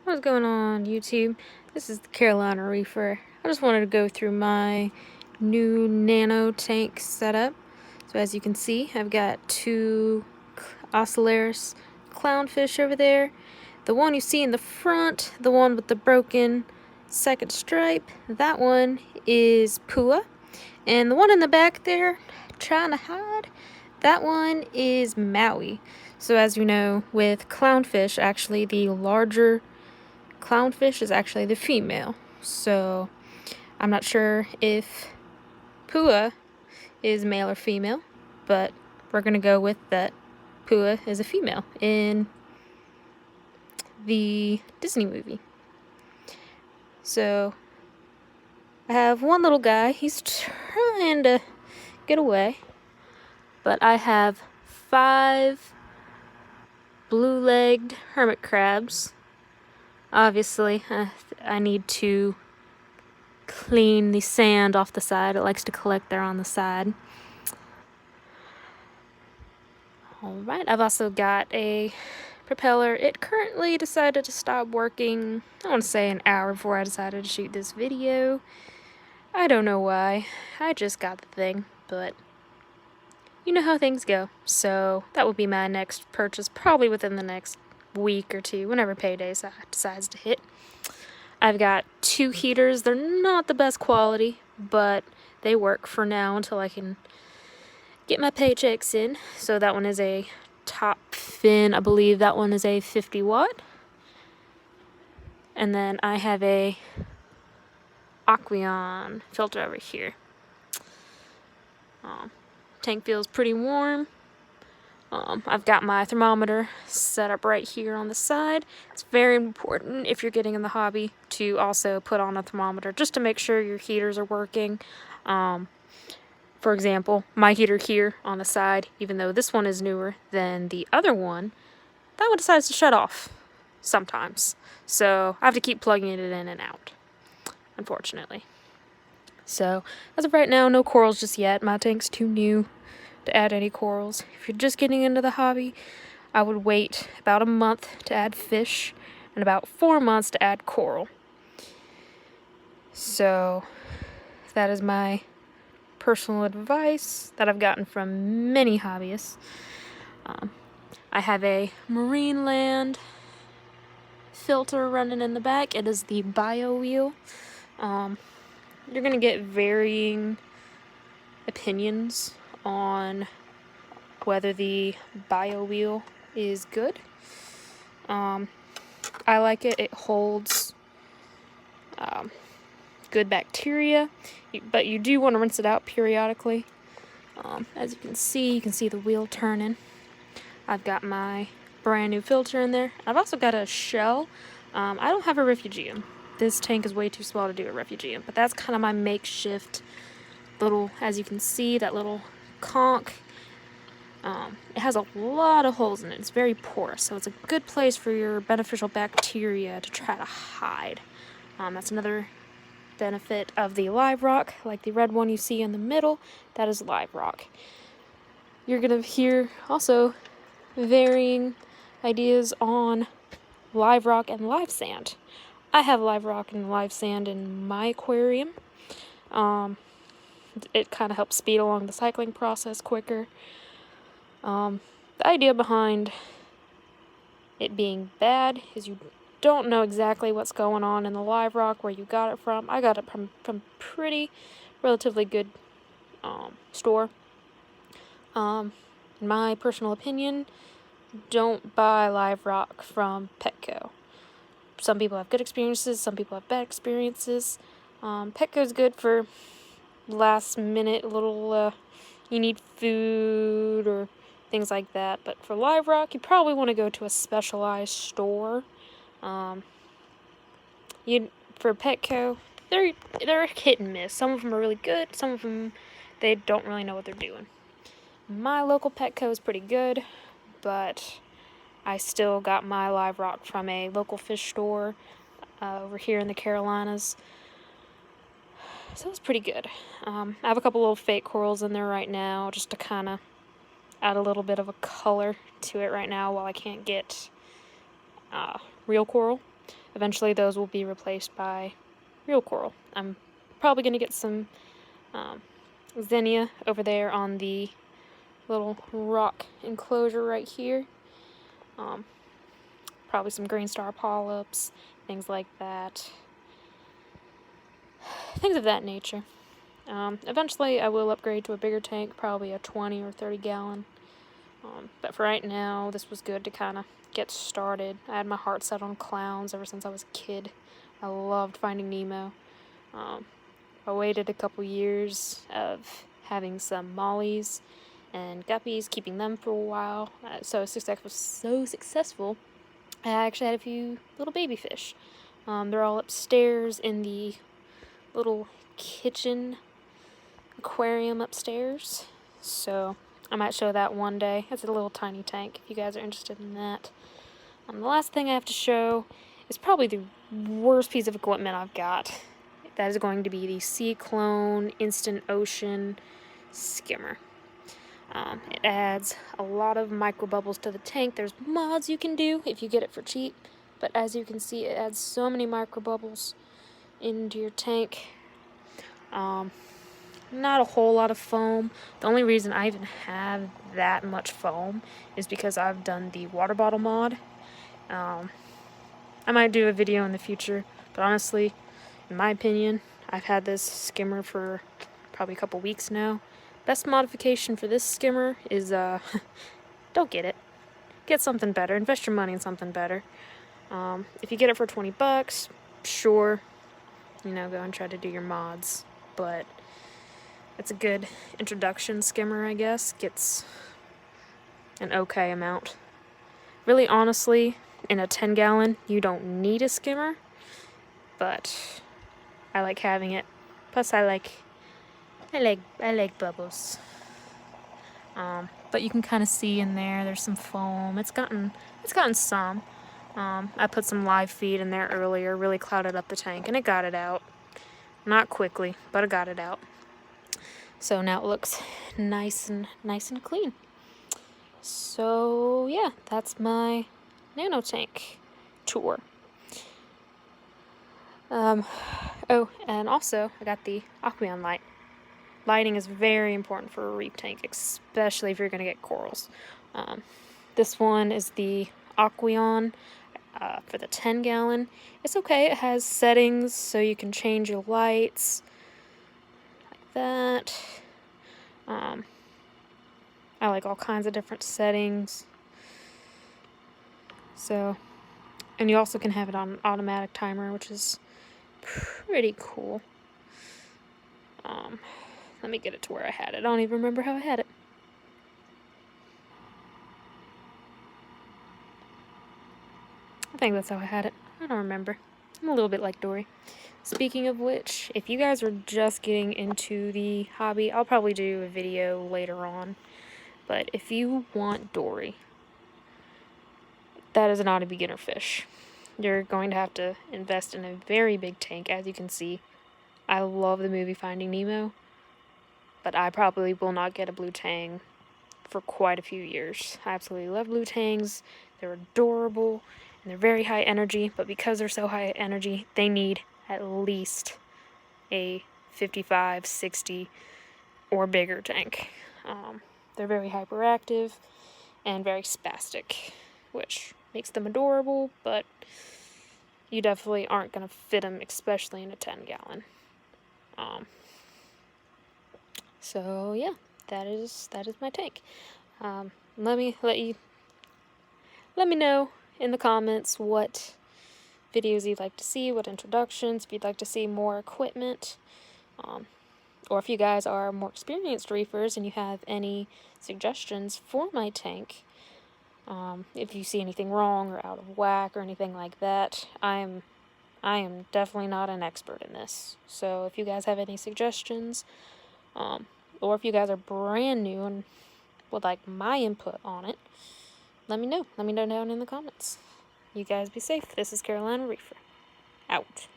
What's going on YouTube? This is the Carolina Reefer. I just wanted to go through my new Nano tank setup. So as you can see, I've got two Ocellaris Clownfish over there. The one you see in the front, the one with the broken second stripe, that one is Pua. And the one in the back there, trying to hide, that one is Maui. So as you know, with Clownfish, actually the larger Clownfish is actually the female, so I'm not sure if Pua is male or female, but we're gonna go with that Pua is a female in the Disney movie. So I have one little guy, he's trying to get away, but I have 5 blue-legged hermit crabs. Obviously, I need to clean the sand off the side. It likes to collect there on the side. Alright, I've also got a propeller. It currently decided to stop working, I want to say an hour before I decided to shoot this video. I don't know why. I just got the thing, but you know how things go. So that will be my next purchase, probably within the next week or two, whenever payday decides to hit. I've got 2 heaters. They're not the best quality, but they work for now until I can get my paychecks in. So that one is a top fin. I believe that one is a 50 watt. And then I have a Aqueon filter over here. Tank feels pretty warm. I've got my thermometer set up right here on the side. It's very important if you're getting in the hobby to also put on a thermometer just to make sure your heaters are working. For example, my heater here on the side, even though this one is newer than the other one, that one decides to shut off sometimes. So I have to keep plugging it in and out, unfortunately. So as of right now, no corals just yet. My tank's too new to add any corals. If you're just getting into the hobby, I would wait about a month to add fish and about 4 months to add coral. So that is my personal advice that I've gotten from many hobbyists. I have a Marineland filter running in the back. It is the Biowheel. You're gonna get varying opinions on whether the Biowheel is good. I like it. It holds good bacteria, but you do want to rinse it out periodically. As you can see the wheel turning. I've got my brand new filter in there. I've also got a shell. I don't have a refugium. This tank is way too small to do a refugium, but that's kind of my makeshift little, as you can see, that little conch. It has a lot of holes in it. It's very porous, so it's a good place for your beneficial bacteria to try to hide. That's another benefit of the live rock, like the red one you see in the middle. That is live rock. You're gonna hear also varying ideas on live rock and live sand. I have live rock and live sand in my aquarium. It kind of helps speed along the cycling process quicker. The idea behind it being bad is you don't know exactly what's going on in the live rock, where you got it from. I got it from pretty relatively good store. In my personal opinion, don't buy live rock from Petco. Some people have good experiences, some people have bad experiences. Petco's good for last minute little you need food or things like that, but for live rock you probably want to go to a specialized store. For Petco, they're hit and miss. Some of them are really good, some of them they don't really know what they're doing. My local Petco is pretty good, but I still got my live rock from a local fish store over here in the Carolinas. So it's pretty good. I have a couple little fake corals in there right now, just to kind of add a little bit of a color to it right now while I can't get real coral. eventually those will be replaced by real coral. I'm probably going to get some Xenia over there on the little rock enclosure right here. Probably some green star polyps, things like that. Things of that nature. Eventually I will upgrade to a bigger tank, probably a 20 or 30 gallon. But for right now, this was good to kind of get started. I had my heart set on clowns ever since I was a kid. I loved Finding Nemo. I waited a couple years of having some mollies and guppies, keeping them for a while. So successful. I actually had a few little baby fish. They're all upstairs in the little kitchen aquarium upstairs. So I might show that one day. It's a little tiny tank if you guys are interested in that. The last thing I have to show is probably the worst piece of equipment I've got. That is going to be the Seaclone Instant Ocean Skimmer. It adds a lot of micro bubbles to the tank. There's mods you can do if you get it for cheap, but as you can see, it adds so many micro bubbles into your tank. Not a whole lot of foam. The only reason I even have that much foam is because I've done the water bottle mod. I might do a video in the future, but honestly, in my opinion, I've had this skimmer for probably a couple weeks now. Best modification for this skimmer is, don't get it. Get something better. Invest your money in something better. If you get it for 20 bucks, sure, go and try to do your mods. But it's a good introduction skimmer, I guess. Gets an okay amount. Really, honestly, in a 10 gallon, you don't need a skimmer, but I like having it. Plus, I like bubbles. But you can kind of see in there's some foam. It's gotten some. I put some live feed in there earlier, really clouded up the tank, and it got it out. Not quickly, but it got it out. So now it looks nice and clean. So yeah, that's my nano tank tour. Oh, and also I got the Aqueon light. Lighting is very important for a reef tank, especially if you're going to get corals. This one is the Aqueon for the 10 gallon. It's okay, it has settings so you can change your lights like that. I like all kinds of different settings. So, and you also can have it on an automatic timer, which is pretty cool. Let me get it to where I had it. I don't even remember how I had it. I think that's how I had it. I don't remember. I'm a little bit like Dory. Speaking of which, if you guys are just getting into the hobby, I'll probably do a video later on. But if you want Dory, that is not a beginner fish. You're going to have to invest in a very big tank. As you can see, I love the movie Finding Nemo, but I probably will not get a blue tang for quite a few years. I absolutely love blue tangs. They're adorable, and they're very high energy, but because they're so high energy, they need at least a 55, 60, or bigger tank. They're very hyperactive and very spastic, which makes them adorable, but you definitely aren't going to fit them, especially in a 10 gallon. So yeah, that is my tank. Let me know in the comments what videos you'd like to see, what introductions, if you'd like to see more equipment, or if you guys are more experienced reefers and you have any suggestions for my tank. If you see anything wrong or out of whack or anything like that, I am definitely not an expert in this. So if you guys have any suggestions, or if you guys are brand new and would like my input on it, let me know. Let me know down in the comments. You guys be safe. This is Carolina Reefer. Out.